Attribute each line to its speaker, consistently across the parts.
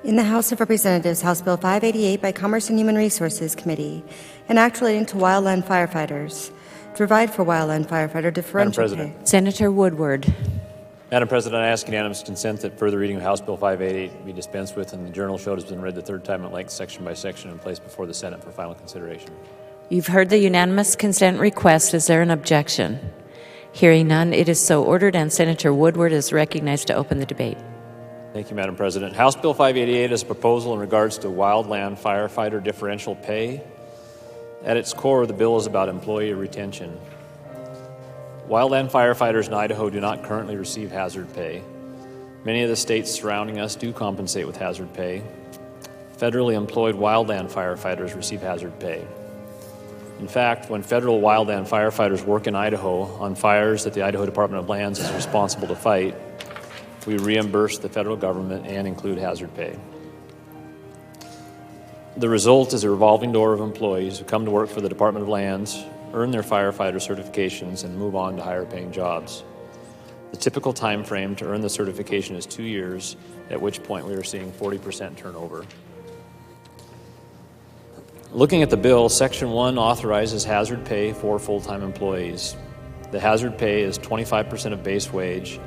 Speaker 1: In the House of Representatives, House Bill 588 by Commerce and Human Resources Committee, an act relating to wildland firefighters, to provide for wildland firefighter differential pay.
Speaker 2: Senator Woodward.
Speaker 3: Madam President, I ask unanimous consent that further reading of House Bill 588 be dispensed with, and the journal show has been read the third time at length, section by section, and placed before the Senate for final consideration.
Speaker 2: You've heard the unanimous consent request. Is there an objection? Hearing none, it is so ordered, and Senator Woodward is recognized to open the debate.
Speaker 3: Thank you, Madam President. House Bill 588 is a proposal in regards to wildland firefighter differential pay. At its core, the bill is about employee retention. Wildland firefighters in Idaho do not currently receive hazard pay. Many of the states surrounding us do compensate with hazard pay. Federally employed wildland firefighters receive hazard pay. In fact, when federal wildland firefighters work in Idaho on fires that the Idaho Department of Lands is responsible to fight, we reimburse the federal government and include hazard pay. The result is a revolving door of employees who come to work for the Department of Lands, earn their firefighter certifications, and move on to higher paying jobs. The typical time frame to earn the certification is 2 years, at which point we are seeing 40% turnover. Looking at the bill, Section 1 authorizes hazard pay for full-time employees. The hazard pay is 25% of base wage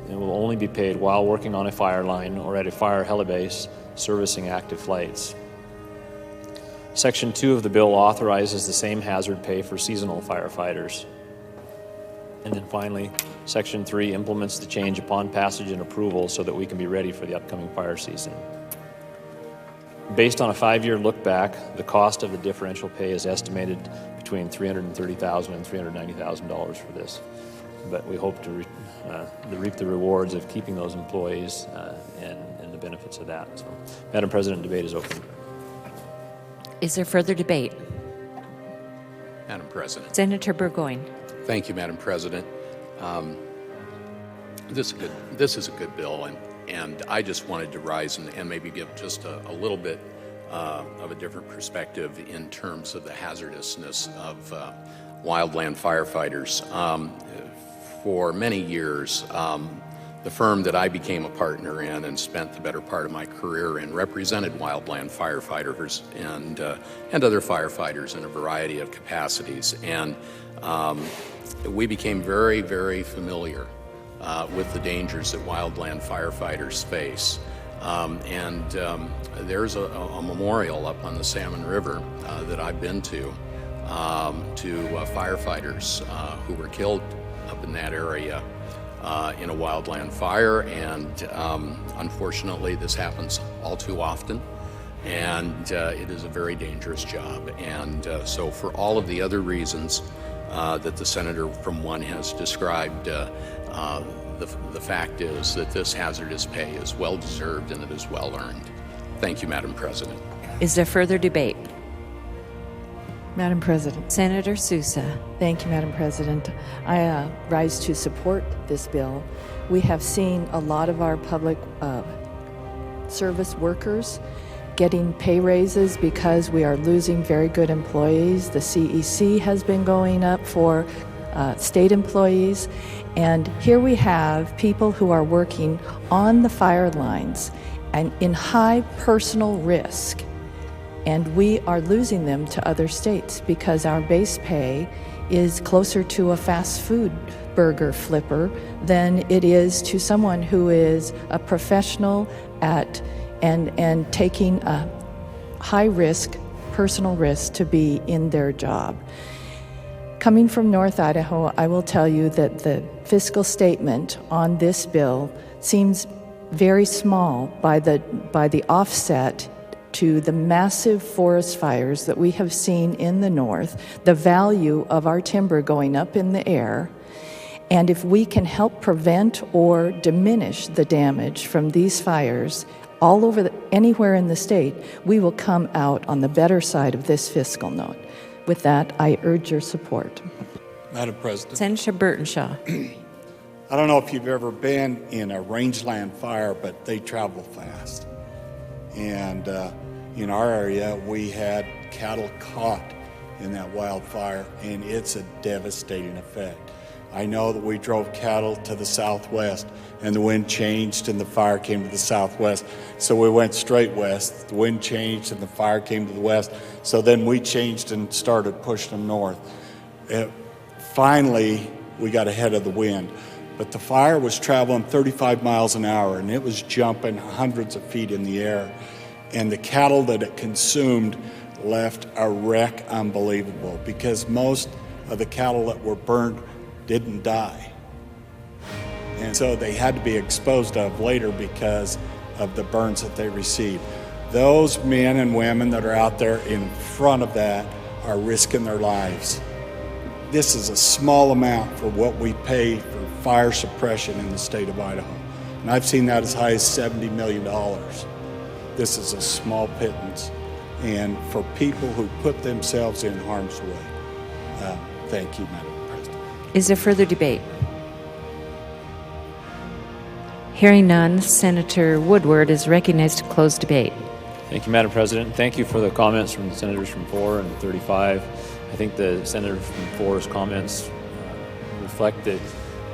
Speaker 3: and will only be paid while working on a fire line or at a fire helibase servicing active flights. Section 2 of the bill authorizes the same hazard pay for seasonal firefighters. And then finally, Section 3 implements the change upon passage and approval so that we can be ready for the upcoming fire season. Based on a 5-year look back, the cost of the differential pay is estimated between $330,000 and $390,000 for this. But we hope to reap the rewards of keeping those employees and the benefits of that. So, Madam President, debate is open.
Speaker 2: Is there further debate?
Speaker 4: Madam President.
Speaker 2: Senator Burgoyne.
Speaker 4: Thank you, Madam President. This is a good bill, and I just wanted to rise and maybe give just a little bit of a different perspective in terms of the hazardousness of wildland firefighters. For many years, the firm that I became a partner in and spent the better part of my career in represented wildland firefighters and other firefighters in a variety of capacities. And we became very, very familiar with the dangers that wildland firefighters face. There's a memorial up on the Salmon River that I've been to firefighters who were killed up in that area in a wildland fire, and unfortunately this happens all too often, and it is a very dangerous job. And so for all of the other reasons that the senator from one has described, the fact is that this hazardous pay is well deserved and it is well earned. Thank you, Madam President.
Speaker 2: Is there further debate?
Speaker 5: Madam President.
Speaker 2: Senator Susa.
Speaker 5: Thank you, Madam President. I rise to support this bill. We have seen a lot of our public service workers getting pay raises because we are losing very good employees. The CEC has been going up for state employees. And here we have people who are working on the fire lines and in high personal risk. And we are losing them to other states because our base pay is closer to a fast food burger flipper than it is to someone who is a professional at and taking a high risk, personal risk to be in their job. Coming from North Idaho, I will tell you that the fiscal statement on this bill seems very small by the offset to the massive forest fires that we have seen in the north, the value of our timber going up in the air, and if we can help prevent or diminish the damage from these fires all over anywhere in the state, we will come out on the better side of this fiscal note. With that, I urge your support.
Speaker 6: Madam President.
Speaker 2: Senator Burtenshaw.
Speaker 6: I don't know if you've ever been in a rangeland fire, but they travel fast. And in our area, we had cattle caught in that wildfire, and it's a devastating effect. I know that we drove cattle to the southwest, and the wind changed and the fire came to the southwest. So we went straight west. The wind changed and the fire came to the west. So then we changed and started pushing them north. Finally, we got ahead of the wind. But the fire was traveling 35 miles an hour, and it was jumping hundreds of feet in the air. And the cattle that it consumed left a wreck unbelievable, because most of the cattle that were burned didn't die. And so they had to be exposed of later because of the burns that they received. Those men and women that are out there in front of that are risking their lives. This is a small amount for what we pay for fire suppression in the state of Idaho. And I've seen that as high as $70 million. This is a small pittance. And for people who put themselves in harm's way, thank you, Madam President.
Speaker 2: Is there further debate? Hearing none, Senator Woodward is recognized to close debate.
Speaker 3: Thank you, Madam President. Thank you for the comments from the senators from 4 and 35. I think the senator from 4's comments reflect the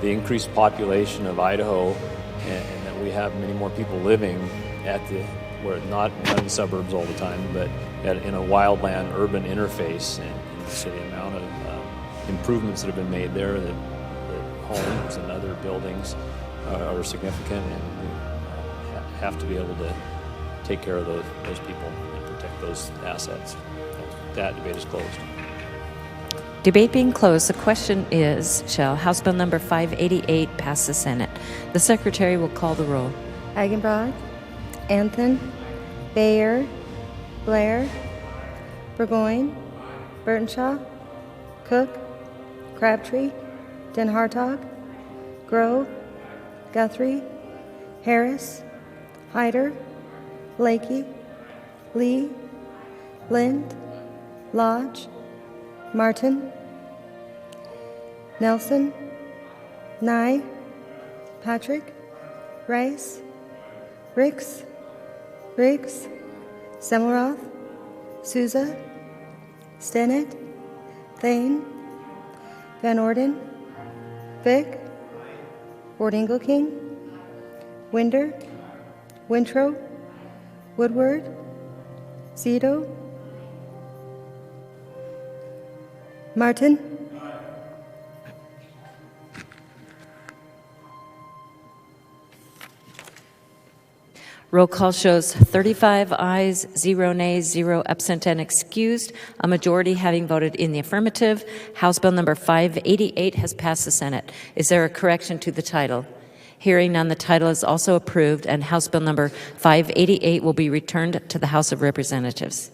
Speaker 3: increased population of Idaho, and that we have many more people living where not in the suburbs all the time, but in a wildland urban interface. And so the amount of improvements that have been made there, the homes and other buildings are significant, and we have to be able to take care of those people and protect those assets. That debate is closed.
Speaker 2: Debate being closed, the question is, shall House Bill number 588 pass the Senate? The Secretary will call the roll.
Speaker 1: Eigenbrod, Anthon, Bayer, Blair, Burgoyne, Burtenshaw, Cook, Crabtree, Den Hartog, Grove, Guthrie, Harris, Hyder, Lakey, Lee, Lind, Lodge, Martin, Nelson, Nye, Patrick, Rice, Ricks, Riggs, Semmelroth, Souza, Stennett, Thane, Van Orden, Vick, Ward-Ingle-King, Winder, Winthrop, Woodward, Zito, Martin,
Speaker 2: Roll call shows 35 ayes, 0 nays, 0 absent and excused, a majority having voted in the affirmative. House Bill number 588 has passed the Senate. Is there a correction to the title? Hearing none, the title is also approved, and House Bill number 588 will be returned to the House of Representatives.